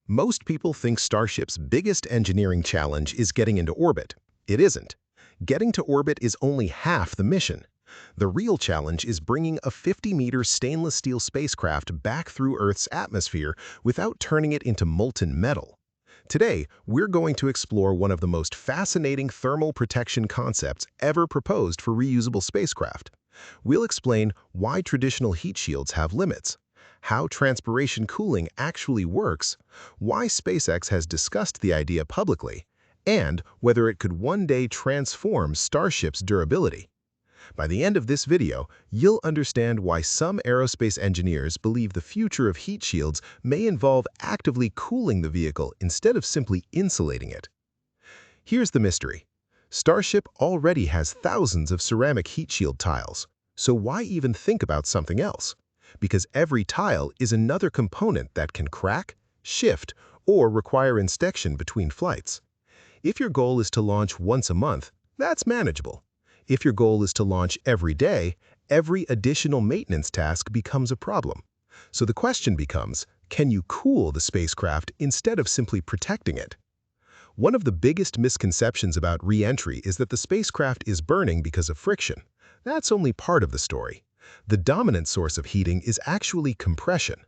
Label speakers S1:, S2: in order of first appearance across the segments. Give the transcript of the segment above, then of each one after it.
S1: Most people think Starship's biggest engineering challenge is getting into orbit. It isn't. Getting to orbit is only half the mission. The real challenge is bringing a 50-meter stainless steel spacecraft back through Earth's atmosphere without turning it into molten metal. Today, we're going to explore one of the most fascinating thermal protection concepts ever proposed for reusable spacecraft. We'll explain why traditional heat shields have limits, how transpiration cooling actually works, why SpaceX has discussed the idea publicly, and whether it could one day transform Starship's durability. By the end of this video, you'll understand why some aerospace engineers believe the future of heat shields may involve actively cooling the vehicle instead of simply insulating it. Here's the mystery. Starship already has thousands of ceramic heat shield tiles, so why even think about something else? Because every tile is another component that can crack, shift, or require inspection between flights. If your goal is to launch once a month, that's manageable. If your goal is to launch every day, every additional maintenance task becomes a problem. So the question becomes, can you cool the spacecraft instead of simply protecting it? One of the biggest misconceptions about re-entry is that the spacecraft is burning because of friction. That's only part of the story. The dominant source of heating is actually compression.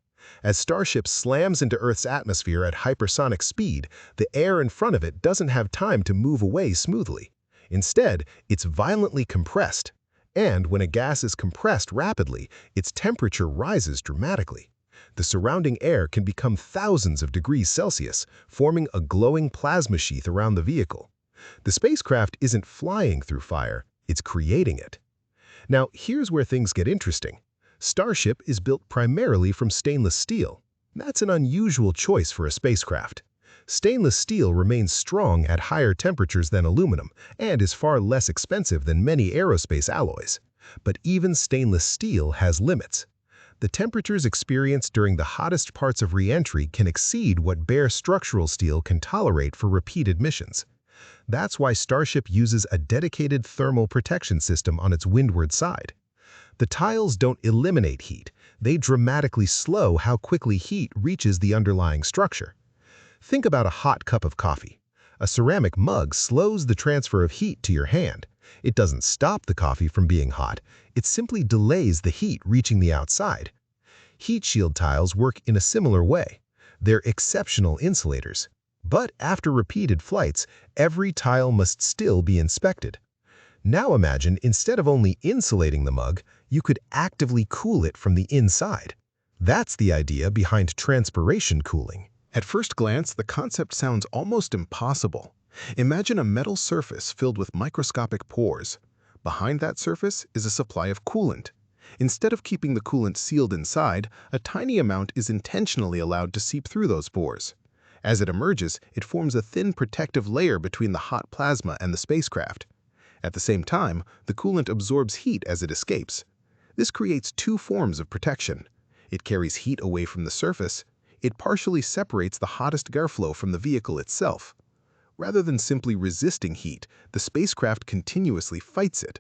S1: As Starship slams into Earth's atmosphere at hypersonic speed, the air in front of it doesn't have time to move away smoothly. Instead, it's violently compressed. And when a gas is compressed rapidly, its temperature rises dramatically. The surrounding air can become thousands of degrees Celsius, forming a glowing plasma sheath around the vehicle. The spacecraft isn't flying through fire, it's creating it. Now, here's where things get interesting. Starship is built primarily from stainless steel. That's an unusual choice for a spacecraft. Stainless steel remains strong at higher temperatures than aluminum and is far less expensive than many aerospace alloys. But even stainless steel has limits. The temperatures experienced during the hottest parts of re-entry can exceed what bare structural steel can tolerate for repeated missions. That's why Starship uses a dedicated thermal protection system on its windward side. The tiles don't eliminate heat, they dramatically slow how quickly heat reaches the underlying structure. Think about a hot cup of coffee. A ceramic mug slows the transfer of heat to your hand. It doesn't stop the coffee from being hot, it simply delays the heat reaching the outside. Heat shield tiles work in a similar way. They're exceptional insulators. But after repeated flights, every tile must still be inspected. Now imagine, instead of only insulating the mug, you could actively cool it from the inside. That's the idea behind transpiration cooling. At first glance, the concept sounds almost impossible. Imagine a metal surface filled with microscopic pores. Behind that surface is a supply of coolant. Instead of keeping the coolant sealed inside, a tiny amount is intentionally allowed to seep through those pores. As it emerges, it forms a thin protective layer between the hot plasma and the spacecraft. At the same time, the coolant absorbs heat as it escapes. This creates two forms of protection. It carries heat away from the surface. It partially separates the hottest airflow from the vehicle itself. Rather than simply resisting heat, the spacecraft continuously fights it.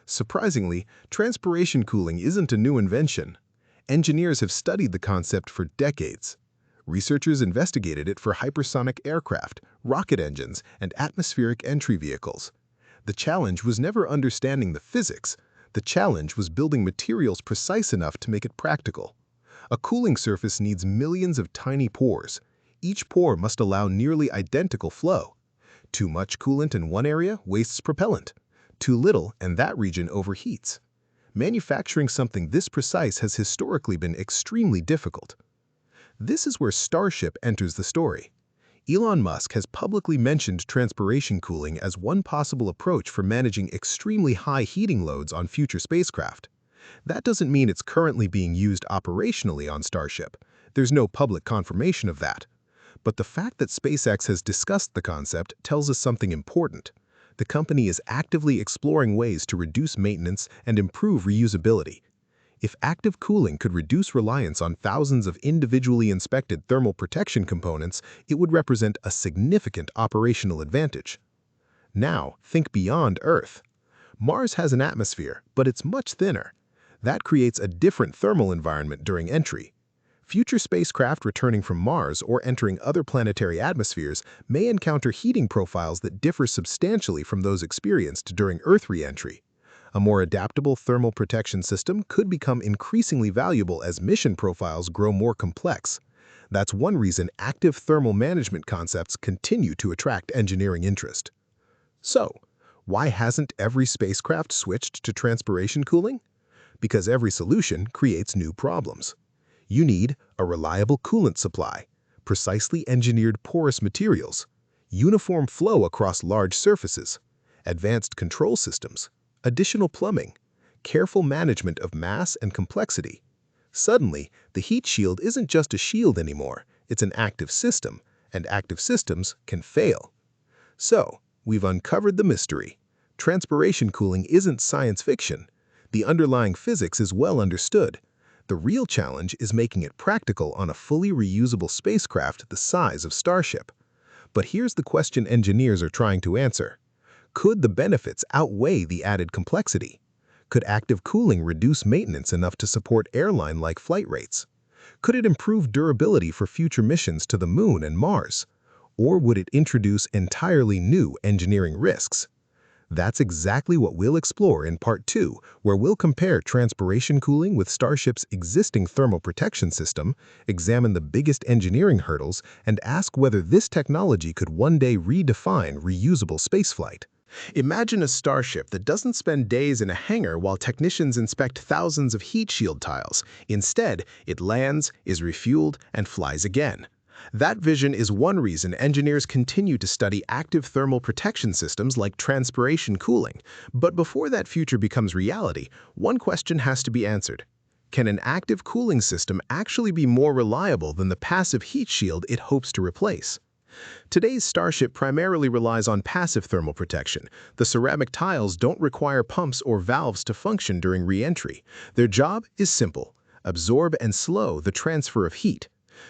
S1: Surprisingly, transpiration cooling isn't a new invention. Engineers have studied the concept for decades. Researchers investigated it for hypersonic aircraft, rocket engines, and atmospheric entry vehicles. The challenge was never understanding the physics. The challenge was building materials precise enough to make it practical. A cooling surface needs millions of tiny pores. Each pore must allow nearly identical flow. Too much coolant in one area wastes propellant. Too little, and that region overheats. Manufacturing something this precise has historically been extremely difficult. This is where Starship enters the story. Elon Musk has publicly mentioned transpiration cooling as one possible approach for managing extremely high heating loads on future spacecraft. That doesn't mean it's currently being used operationally on Starship. There's no public confirmation of that. But the fact that SpaceX has discussed the concept tells us something important. The company is actively exploring ways to reduce maintenance and improve reusability. If active cooling could reduce reliance on thousands of individually inspected thermal protection components, it would represent a significant operational advantage. Now, think beyond Earth. Mars has an atmosphere, but it's much thinner. That creates a different thermal environment during entry. Future spacecraft returning from Mars or entering other planetary atmospheres may encounter heating profiles that differ substantially from those experienced during Earth reentry. A more adaptable thermal protection system could become increasingly valuable as mission profiles grow more complex. That's one reason active thermal management concepts continue to attract engineering interest. So, why hasn't every spacecraft switched to transpiration cooling? Because every solution creates new problems. You need a reliable coolant supply, precisely engineered porous materials, uniform flow across large surfaces, advanced control systems, additional plumbing, careful management of mass and complexity. Suddenly, the heat shield isn't just a shield anymore, it's an active system, and active systems can fail. So, we've uncovered the mystery. Transpiration cooling isn't science fiction. The underlying physics is well understood. The real challenge is making it practical on a fully reusable spacecraft the size of Starship. But here's the question engineers are trying to answer. Could the benefits outweigh the added complexity? Could active cooling reduce maintenance enough to support airline-like flight rates? Could it improve durability for future missions to the Moon and Mars? Or would it introduce entirely new engineering risks? That's exactly what we'll explore in Part 2, where we'll compare transpiration cooling with Starship's existing thermal protection system, examine the biggest engineering hurdles, and ask whether this technology could one day redefine reusable spaceflight. Imagine a Starship that doesn't spend days in a hangar while technicians inspect thousands of heat shield tiles. Instead, it lands, is refueled, and flies again. That vision is one reason engineers continue to study active thermal protection systems like transpiration cooling. But before that future becomes reality, one question has to be answered. Can an active cooling system actually be more reliable than the passive heat shield it hopes to replace? Today's Starship primarily relies on passive thermal protection. The ceramic tiles don't require pumps or valves to function during re-entry. Their job is simple: absorb and slow the transfer of heat.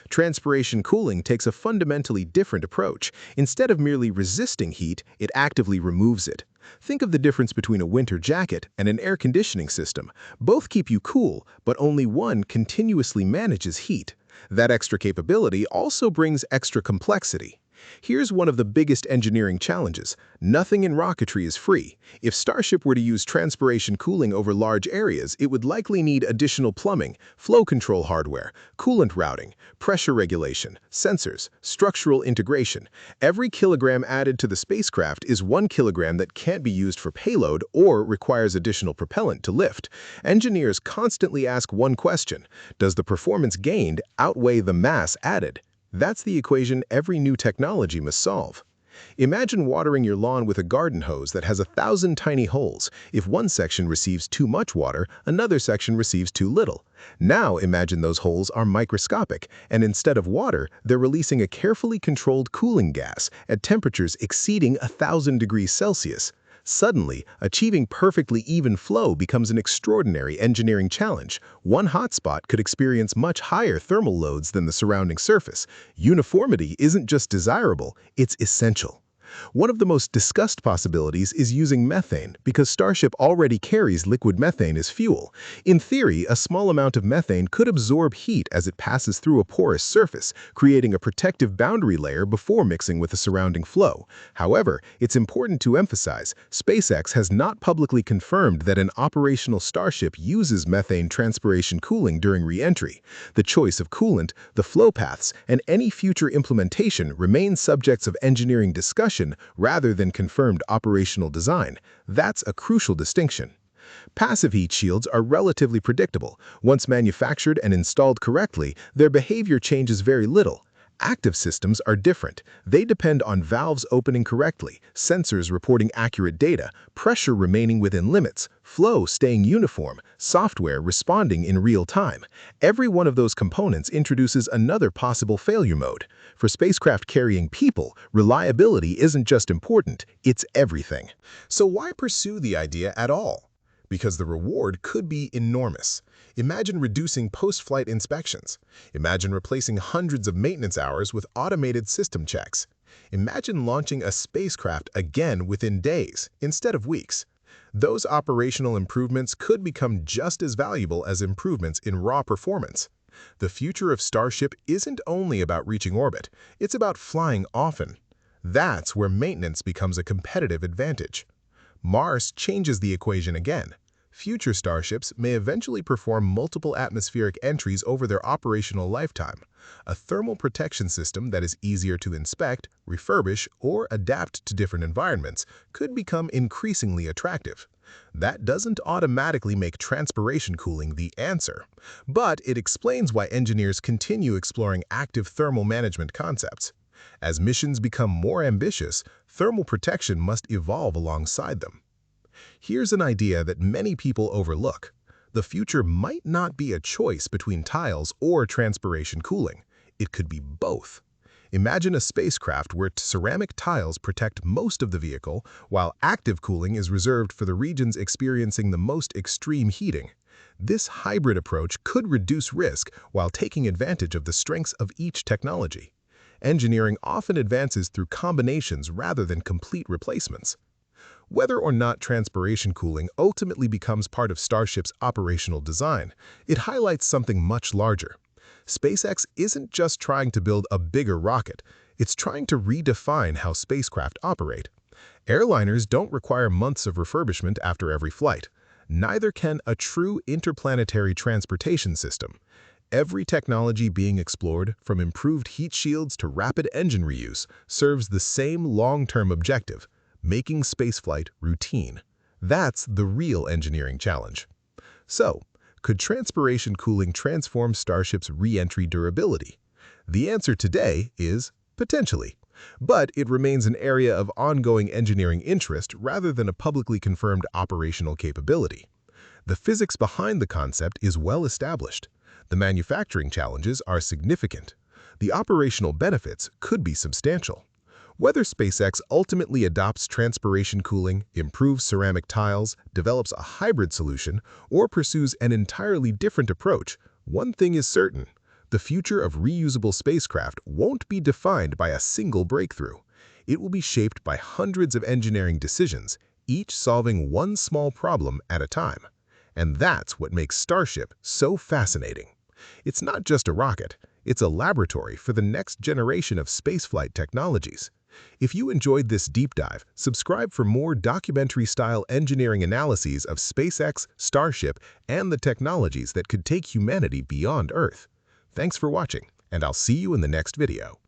S1: Transpiration cooling takes a fundamentally different approach. Instead of merely resisting heat, it actively removes it. Think of the difference between a winter jacket and an air conditioning system. Both keep you cool, but only one continuously manages heat. That extra capability also brings extra complexity. Here's one of the biggest engineering challenges. Nothing in rocketry is free. If Starship were to use transpiration cooling over large areas, it would likely need additional plumbing, flow control hardware, coolant routing, pressure regulation, sensors, structural integration. Every kilogram added to the spacecraft is 1 kilogram that can't be used for payload or requires additional propellant to lift. Engineers constantly ask one question: does the performance gained outweigh the mass added? That's the equation every new technology must solve. Imagine watering your lawn with a garden hose that has 1,000 tiny holes. If one section receives too much water, another section receives too little. Now imagine those holes are microscopic, and instead of water, they're releasing a carefully controlled cooling gas at temperatures exceeding 1,000 degrees Celsius. Suddenly, achieving perfectly even flow becomes an extraordinary engineering challenge. One hotspot could experience much higher thermal loads than the surrounding surface. Uniformity isn't just desirable, it's essential. One of the most discussed possibilities is using methane, because Starship already carries liquid methane as fuel. In theory, a small amount of methane could absorb heat as it passes through a porous surface, creating a protective boundary layer before mixing with the surrounding flow. However, it's important to emphasize, SpaceX has not publicly confirmed that an operational Starship uses methane transpiration cooling during re-entry. The choice of coolant, the flow paths, and any future implementation remain subjects of engineering discussion rather than confirmed operational design. That's a crucial distinction. Passive heat shields are relatively predictable. Once manufactured and installed correctly, their behavior changes very little. Active systems are different. They depend on valves opening correctly, sensors reporting accurate data, pressure remaining within limits, flow staying uniform, software responding in real time. Every one of those components introduces another possible failure mode. For spacecraft carrying people, reliability isn't just important, it's everything. So why pursue the idea at all? Because the reward could be enormous. Imagine reducing post-flight inspections. Imagine replacing hundreds of maintenance hours with automated system checks. Imagine launching a spacecraft again within days instead of weeks. Those operational improvements could become just as valuable as improvements in raw performance. The future of Starship isn't only about reaching orbit, it's about flying often. That's where maintenance becomes a competitive advantage. Mars changes the equation again. Future starships may eventually perform multiple atmospheric entries over their operational lifetime. A thermal protection system that is easier to inspect, refurbish, or adapt to different environments could become increasingly attractive. That doesn't automatically make transpiration cooling the answer, but it explains why engineers continue exploring active thermal management concepts. As missions become more ambitious, thermal protection must evolve alongside them. Here's an idea that many people overlook. The future might not be a choice between tiles or transpiration cooling. It could be both. Imagine a spacecraft where ceramic tiles protect most of the vehicle, while active cooling is reserved for the regions experiencing the most extreme heating. This hybrid approach could reduce risk while taking advantage of the strengths of each technology. Engineering often advances through combinations rather than complete replacements. Whether or not transpiration cooling ultimately becomes part of Starship's operational design, it highlights something much larger. SpaceX isn't just trying to build a bigger rocket, it's trying to redefine how spacecraft operate. Airliners don't require months of refurbishment after every flight. Neither can a true interplanetary transportation system. Every technology being explored, from improved heat shields to rapid engine reuse, serves the same long-term objective: making spaceflight routine. That's the real engineering challenge. So, could transpiration cooling transform Starship's re-entry durability? The answer today is potentially, but it remains an area of ongoing engineering interest rather than a publicly confirmed operational capability. The physics behind the concept is well established. The manufacturing challenges are significant. The operational benefits could be substantial. Whether SpaceX ultimately adopts transpiration cooling, improves ceramic tiles, develops a hybrid solution, or pursues an entirely different approach, one thing is certain: the future of reusable spacecraft won't be defined by a single breakthrough. It will be shaped by hundreds of engineering decisions, each solving one small problem at a time. And that's what makes Starship so fascinating. It's not just a rocket, it's a laboratory for the next generation of spaceflight technologies. If you enjoyed this deep dive, subscribe for more documentary-style engineering analyses of SpaceX, Starship, and the technologies that could take humanity beyond Earth. Thanks for watching, and I'll see you in the next video.